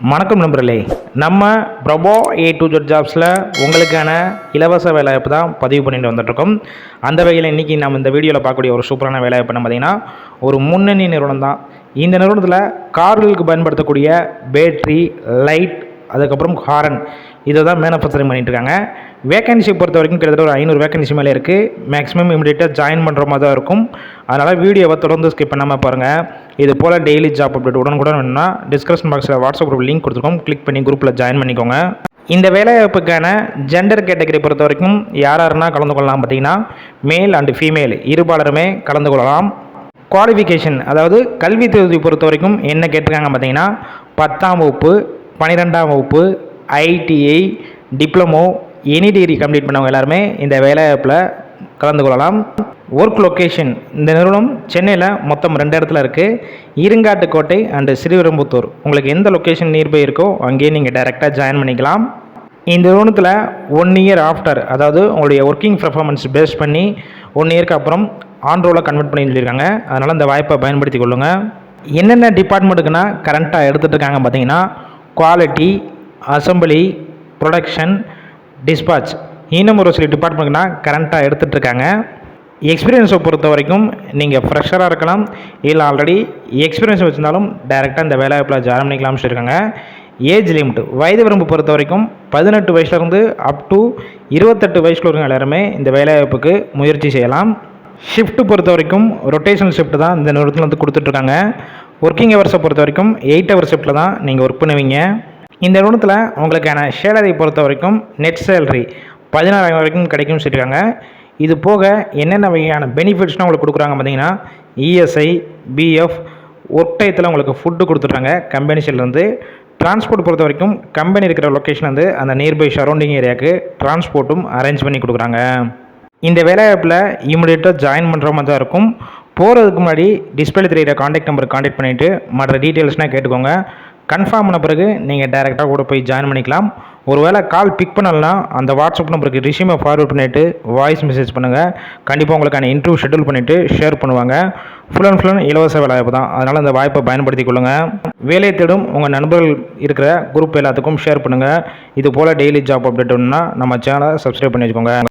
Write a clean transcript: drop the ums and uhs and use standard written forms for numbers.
வணக்கம் நண்பர்களே, நம்ம பிரபோ A to Z ஜாப்ஸில் உங்களுக்கான இலவச வேலைவாய்ப்பு தான் பதிவு பண்ணிட்டு வந்துட்டுருக்கோம். அந்த வகையில் இன்றைக்கி நம்ம இந்த வீடியோவில் பார்க்கக்கூடிய ஒரு சூப்பரான வேலைவாய்ப்பு என்ன பார்த்திங்கன்னா, ஒரு முன்னணி நிறுவனம் தான். இந்த நிறுவனத்தில் கார்களுக்கு பயன்படுத்தக்கூடிய பேட்ரி, லைட், அதுக்கப்புறம் ஹாரன் இதை தான் மேனுஃபேக்சரிங் பண்ணிகிட்ருக்காங்க. வேகன்சி பொறுத்த வரைக்கும் கிட்டத்தட்ட ஒரு 500 வேகன்சி மேலே இருக்குது. மேக்ஸிமம் இமீடியட்டாக ஜாயின் பண்ணுற மாதிரி தான் இருக்கும். அதனால் வீடியோவை தொடர்ந்து ஸ்கிப் பண்ணாமல் பாருங்கள். இது போல் டெய்லி ஜாப் அப்டேட் உடனுக்குடன் வேணும்னா டிஸ்கிரிப்ஷன் பாக்ஸில் வாட்ஸ்அப் குரூப் லிங்க் கொடுத்துருக்கோம். கிளிக் பண்ணி குரூப்பில் ஜாயின் பண்ணிக்கோங்க. இந்த வேலைவாய்ப்புக்கான ஜெண்டர் கேட்டகரி பொறுத்த வரைக்கும் யாருன்னா கலந்து கொள்ளலாம் பார்த்தீங்கன்னா, மேல் அண்டு ஃபீமேல் இருபாலருமே கலந்து கொள்ளலாம். குவாலிஃபிகேஷன் அதாவது கல்வி தகுதி பொறுத்த வரைக்கும் என்ன கேட்டிருக்காங்க பார்த்தீங்கன்னா, 10ஆம் வகுப்பு, 12ஆம் வகுப்பு, ITI, diploma, any degree complete பண்ணவங்க எல்லாருமே இந்த வேலைவாய்ப்பில் கலந்து கொள்ளலாம். ஒர்க் லொக்கேஷன் இந்த நிறுவனம் சென்னையில் மொத்தம் 2 இடத்துல இருக்குது. இருங்காட்டுக்கோட்டை அண்டு ஸ்ரீவிரும்புத்தூர். உங்களுக்கு எந்த லொக்கேஷன் நியர்பை இருக்கோ அங்கேயே நீங்கள் டைரெக்டாக ஜாயின் பண்ணிக்கலாம். இந்த நிறுவனத்தில் 1 இயர் ஆஃப்டர், அதாவது உங்களுடைய ஒர்க்கிங் பர்ஃபார்மன்ஸ் பேஸ் பண்ணி 1 இயருக்கு அப்புறம் ஆன் ரோலை கன்வெர்ட் பண்ணி சொல்லியிருக்காங்க. அதனால் இந்த வாய்ப்பை பயன்படுத்தி கொள்ளுங்கள். என்னென்ன டிபார்ட்மெண்ட்டுக்குன்னா கரண்ட்டாக எடுத்துகிட்டு இருக்காங்க பார்த்தீங்கன்னா, குவாலிட்டி, அசம்பிளி, ப்ரொடக்ஷன், டிஸ்பாச், இன்னும் ஒரு சில டிபார்ட்மெண்ட்னா கரண்ட்டாக எடுத்துகிட்ருக்காங்க. எக்ஸ்பீரியன்ஸை பொறுத்த வரைக்கும் நீங்கள் ஃப்ரெஷராக இருக்கலாம், இல்லை ஆல்ரெடி எக்ஸ்பீரியன்ஸ் வச்சுருந்தாலும் டைரெக்டாக இந்த வேலைவாய்ப்பில் ஜாயின் பண்ணிக்கலாம்னு சொல்லியிருக்காங்க. ஏஜ் லிமிட் வயது வரம்பு பொறுத்த வரைக்கும் 18 வயசுலேருந்து அப் டு 28 வயசில் இருக்க எல்லாருமே இந்த வேலைவாய்ப்புக்கு முயற்சி செய்யலாம். ஷிஃப்ட்டு பொறுத்த வரைக்கும் ரொட்டேஷனல் ஷிஃப்ட் தான் இந்த நிறுவனத்தில் வந்து கொடுத்துட்ருக்காங்க. ஒர்க்கிங் ஹவர்ஸை பொறுத்த வரைக்கும் 8 ஹவர் ஷிஃப்ட்டில் தான் நீங்கள் ஒர்க் பண்ணுவீங்க. இந்த நிறுவனத்தில் உங்களுக்கான சேலரி பொறுத்த வரைக்கும் நெட் சேலரி 16,000 வரைக்கும் கிடைக்கும்னு சொல்லியிருக்காங்க. இது போக என்னென்ன வகையான பெனிஃபிட்ஸ்னால் உங்களுக்கு கொடுக்குறாங்க பார்த்தீங்கன்னா, இஎஸ்ஐ, பிஎஃப், ஒர்க் டயத்தில் உங்களுக்கு ஃபுட்டு கொடுத்துட்றாங்க கம்பெனி சைட்லேருந்து. டிரான்ஸ்போர்ட் பொறுத்த வரைக்கும் கம்பெனி இருக்கிற லொக்கேஷன் வந்து அந்த நியர்பை சரௌண்டிங் ஏரியாவுக்கு டிரான்ஸ்போர்ட்டும் அரேஞ்ச் பண்ணி கொடுக்குறாங்க. இந்த வேலைவாய்ப்பில் இமீடியட்டாக ஜாயின் பண்ணுற மாதிரி தான் இருக்கும். போகிறதுக்கு முன்னாடி டிஸ்பிளே தெரியிற காண்டாக்ட் நம்பருக்கு காண்டாக்ட் பண்ணிவிட்டு மற்ற டீட்டெயில்ஸ்னால் கேட்டுக்கோங்க. கன்ஃபார்ம் பண்ண பிறகு நீங்கள் டைரெக்டாக கூட போய் ஜாயின் பண்ணிக்கலாம். ஒரு வேளை கால் பிக் பண்ணலன்னா அந்த வாட்ஸ்அப் நம்பருக்கு ரிஷ்யூமை ஃபார்வர்ட் பண்ணிவிட்டு வாய்ஸ் மெசேஜ் பண்ணுங்கள். கண்டிப்பாக உங்களுக்கான இன்டர்வியூ ஷெட்யூல் பண்ணிவிட்டு ஷேர் பண்ணுவாங்க. ஃபுல் அண்ட் இலவச வேலைவாய்ப்பு தான். அதனால் அந்த வாய்ப்பை பயன்படுத்தி கொள்ளுங்கள். வேலை தேடும் உங்கள் நண்பர்கள் இருக்கிற குரூப் எல்லாத்துக்கும் ஷேர் பண்ணுங்கள். இது போல் டெய்லி ஜாப் அப்டேட் வேணும்னா நம்ம சேனலை சப்ஸ்கிரைப் பண்ணி வச்சுக்கோங்க.